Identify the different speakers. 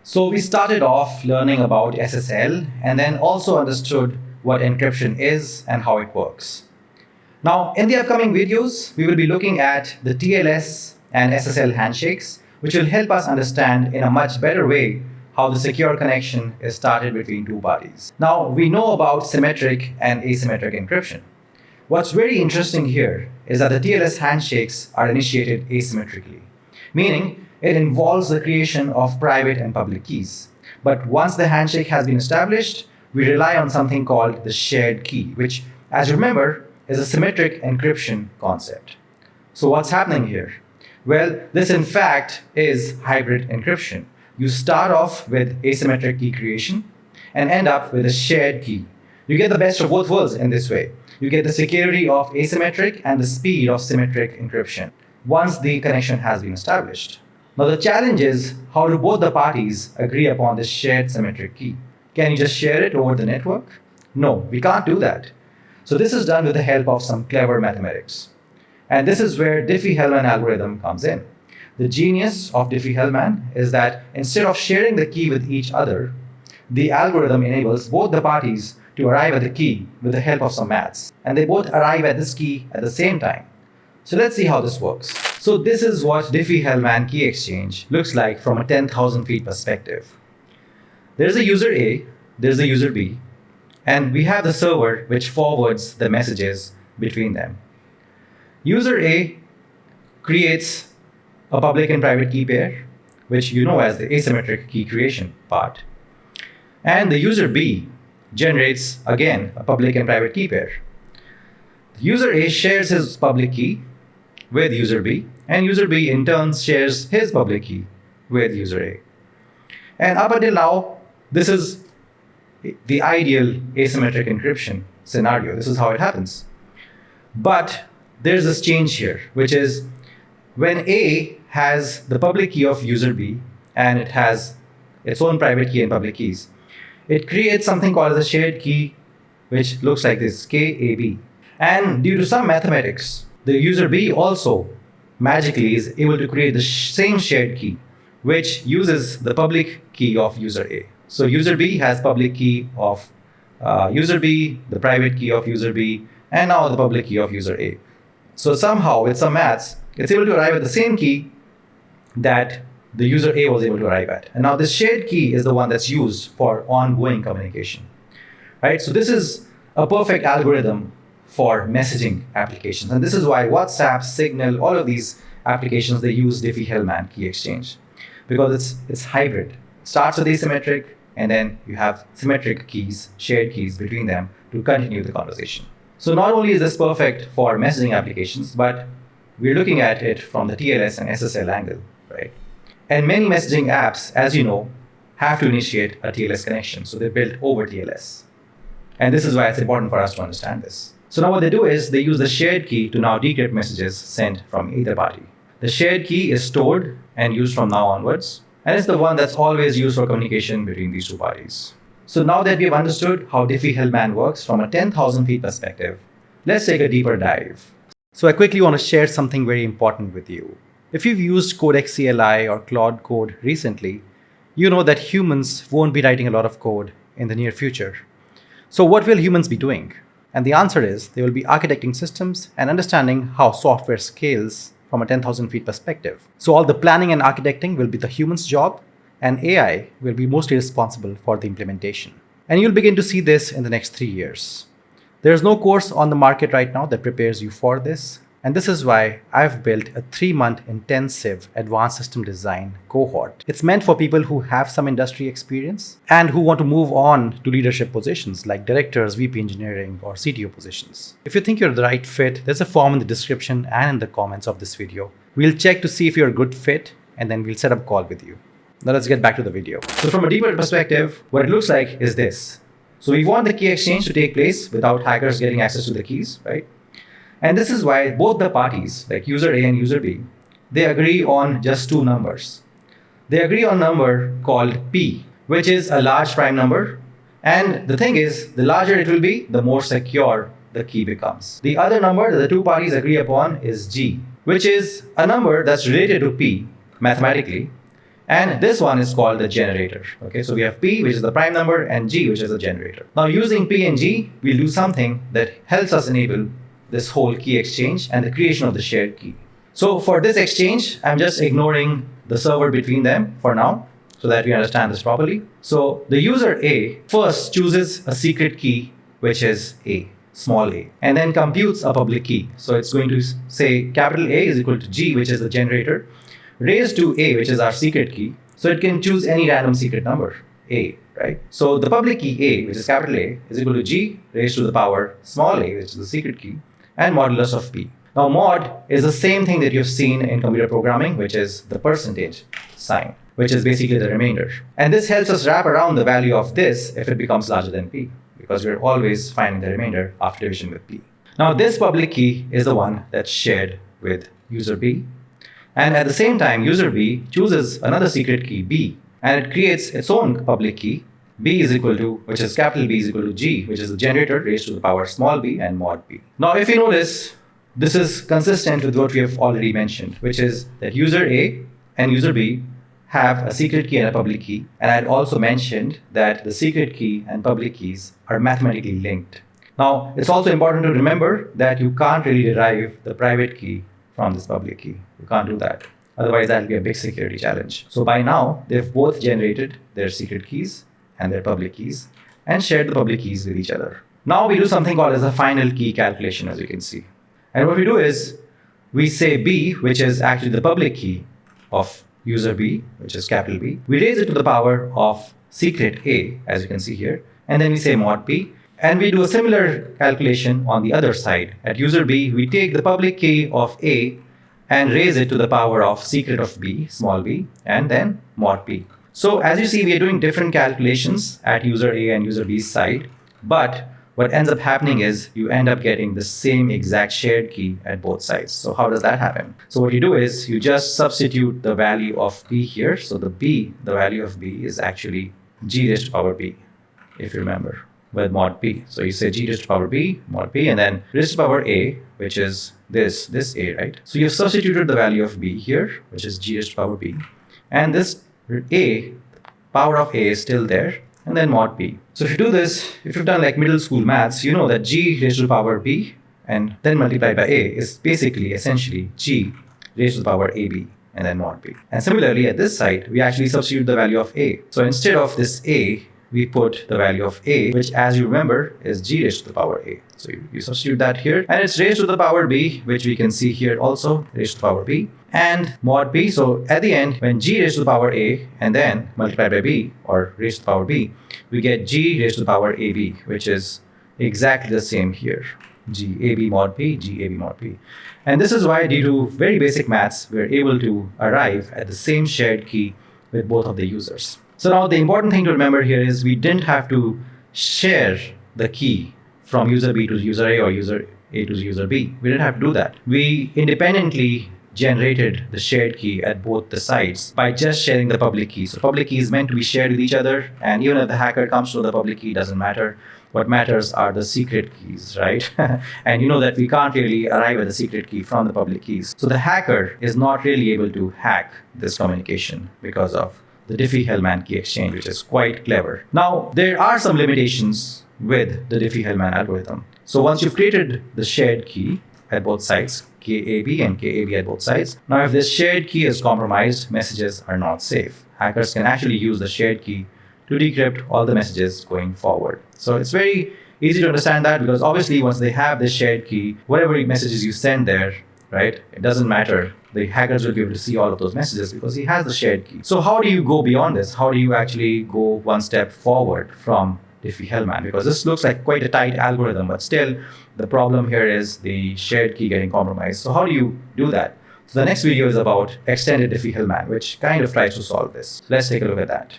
Speaker 1: So we started off learning about SSL and then also understood what encryption is and how it works. Now, in the upcoming videos, we will be looking at the TLS and SSL handshakes, which will help us understand in a much better way how the secure connection is started between two parties. Now, we know about symmetric and asymmetric encryption. What's very interesting here is that the TLS handshakes are initiated asymmetrically, meaning it involves the creation of private and public keys. But once the handshake has been established, we rely on something called the shared key, which, as you remember, is a symmetric encryption concept. So what's happening here? Well, this in fact is hybrid encryption. You start off with asymmetric key creation and end up with a shared key. You get the best of both worlds in this way. You get the security of asymmetric and the speed of symmetric encryption once the connection has been established. Now the challenge is, how do both the parties agree upon this shared symmetric key? Can you just share it over the network? No, we can't do that. So this is done with the help of some clever mathematics. And this is where Diffie-Hellman algorithm comes in. The genius of Diffie-Hellman is that instead of sharing the key with each other, the algorithm enables both the parties to arrive at the key with the help of some maths. And they both arrive at this key at the same time. So let's see how this works. So this is what Diffie-Hellman key exchange looks like from a 10,000 feet perspective. There's a user A, there's a user B, and we have the server which forwards the messages between them. User A creates a public and private key pair, which you know as the asymmetric key creation part. And the user B generates, again, a public and private key pair. User A shares his public key with user B, and user B in turn shares his public key with user A. And up until now, this is the ideal asymmetric encryption scenario. This is how it happens. But there's this change here, which is when A has the public key of user B and it has its own private key and public keys, it creates something called the shared key, which looks like this, KAB. And due to some mathematics, the user B also magically is able to create the same shared key, which uses the public key of user A. So user B has public key of user B, the private key of user B, and now the public key of user A. So somehow, with some maths, it's able to arrive at the same key that the user A was able to arrive at. And now this shared key is the one that's used for ongoing communication. Right? So this is a perfect algorithm for messaging applications. And this is why WhatsApp, Signal, all of these applications, they use Diffie-Hellman key exchange. Because it's hybrid. It starts with asymmetric, and then you have symmetric keys, shared keys between them to continue the conversation. So not only is this perfect for messaging applications, but we're looking at it from the TLS and SSL angle, right? And many messaging apps, as you know, have to initiate a TLS connection. So they're built over TLS. And this is why it's important for us to understand this. So now what they do is they use the shared key to now decrypt messages sent from either party. The shared key is stored and used from now onwards. And it's the one that's always used for communication between these two parties. So now that we have understood how Diffie-Hellman works from a 10,000 feet perspective, let's take a deeper dive. So I quickly want to share something very important with you. If you've used Codex CLI or Claude Code recently, you know that humans won't be writing a lot of code in the near future. So what will humans be doing? And the answer is they will be architecting systems and understanding how software scales from a 10,000 feet perspective. So all the planning and architecting will be the human's job, and AI will be mostly responsible for the implementation. And you'll begin to see this in the next 3 years. There's no course on the market right now that prepares you for this. And this is why I've built a 3-month intensive advanced system design cohort. It's meant for people who have some industry experience and who want to move on to leadership positions like directors, VP engineering, or CTO positions. If you think you're the right fit, there's a form in the description and in the comments of this video. We'll check to see if you're a good fit, and then we'll set up a call with you. Now let's get back to the video. So from a deeper perspective, what it looks like is this. So we want the key exchange to take place without hackers getting access to the keys, right? And this is why both the parties, like user A and user B, they agree on just two numbers. They agree on a number called P, which is a large prime number. And the thing is, the larger it will be, the more secure the key becomes. The other number that the two parties agree upon is G, which is a number that's related to P mathematically. And this one is called the generator. Okay, so we have P, which is the prime number, and G, which is the generator. Now using P and G, we'll do something that helps us enable this whole key exchange and the creation of the shared key. So for this exchange, I'm just ignoring the server between them for now, so that we understand this properly. So the user A first chooses a secret key, which is A, small a, and then computes a public key. So it's going to say capital A is equal to G, which is the generator, raised to A, which is our secret key. So it can choose any random secret number, A, right? So the public key A, which is capital A, is equal to G raised to the power small a, which is the secret key, and modulus of P. Now mod is the same thing that you've seen in computer programming, which is the percentage sign, which is basically the remainder. And this helps us wrap around the value of this if it becomes larger than P, because we're always finding the remainder after division with P. Now this public key is the one that's shared with user B. And at the same time, user B chooses another secret key, B, and it creates its own public key. B is equal to, which is capital B is equal to G, which is the generator raised to the power small b and mod B. Now if you notice, this is consistent with what we have already mentioned, which is that user A and user B have a secret key and a public key. And I had also mentioned that the secret key and public keys are mathematically linked. Now, it's also important to remember that you can't really derive the private key from this public key. You can't do that. Otherwise, that'll be a big security challenge. So by now, they've both generated their secret keys and their public keys and shared the public keys with each other. Now we do something called as a final key calculation, as you can see. And what we do is we say B, which is actually the public key of user B, which is capital B. We raise it to the power of secret A, as you can see here, and then we say mod P. And we do a similar calculation on the other side. At user B, we take the public key of A and raise it to the power of secret of B, small b, and then mod P. So as you see, we are doing different calculations at user A and user B's side, but what ends up happening is you end up getting the same exact shared key at both sides. So how does that happen? So what you do is you just substitute the value of B here. So the value of B is actually G raised to power B, if you remember, with mod P. So you say G raised to power B, mod P, and then raised to power A, which is this A, right? So you've substituted the value of B here, which is G raised to power B, and this A, power of A is still there, and then mod B. So if you do this, if you've done like middle school maths, you know that G raised to the power B and then multiplied by A is basically essentially G raised to the power AB and then mod B. And similarly at this side, we actually substitute the value of A. So instead of this A, we put the value of A, which as you remember is G raised to the power A. So you substitute that here, and it's raised to the power B, which we can see here also, raised to the power B, and mod B. So at the end, when G raised to the power A and then multiplied by B, or raised to the power B, we get G raised to the power AB, which is exactly the same here. G AB mod P, G AB mod P. And this is why, due to very basic maths, we're able to arrive at the same shared key with both of the users. So now the important thing to remember here is we didn't have to share the key from user B to user A or user A to user B. We didn't have to do that. We independently generated the shared key at both the sides by just sharing the public key. So public key is meant to be shared with each other, and even if the hacker comes to the public key, doesn't matter. What matters are the secret keys, right? And you know that we can't really arrive at the secret key from the public keys. So the hacker is not really able to hack this communication because of the Diffie-Hellman key exchange, which is quite clever. Now, there are some limitations with the Diffie-Hellman algorithm. So once you've created the shared key at both sides, KAB and KAB at both sides, now if this shared key is compromised, messages are not safe. Hackers can actually use the shared key to decrypt all the messages going forward. So it's very easy to understand that, because obviously once they have this shared key, whatever messages you send there, right, it doesn't matter. The hackers will be able to see all of those messages because he has the shared key. So how do you go beyond this? How do you actually go one step forward from Diffie-Hellman? Because this looks like quite a tight algorithm, but still the problem here is the shared key getting compromised. So how do you do that? So the next video is about extended Diffie-Hellman, which kind of tries to solve this. Let's take a look at that.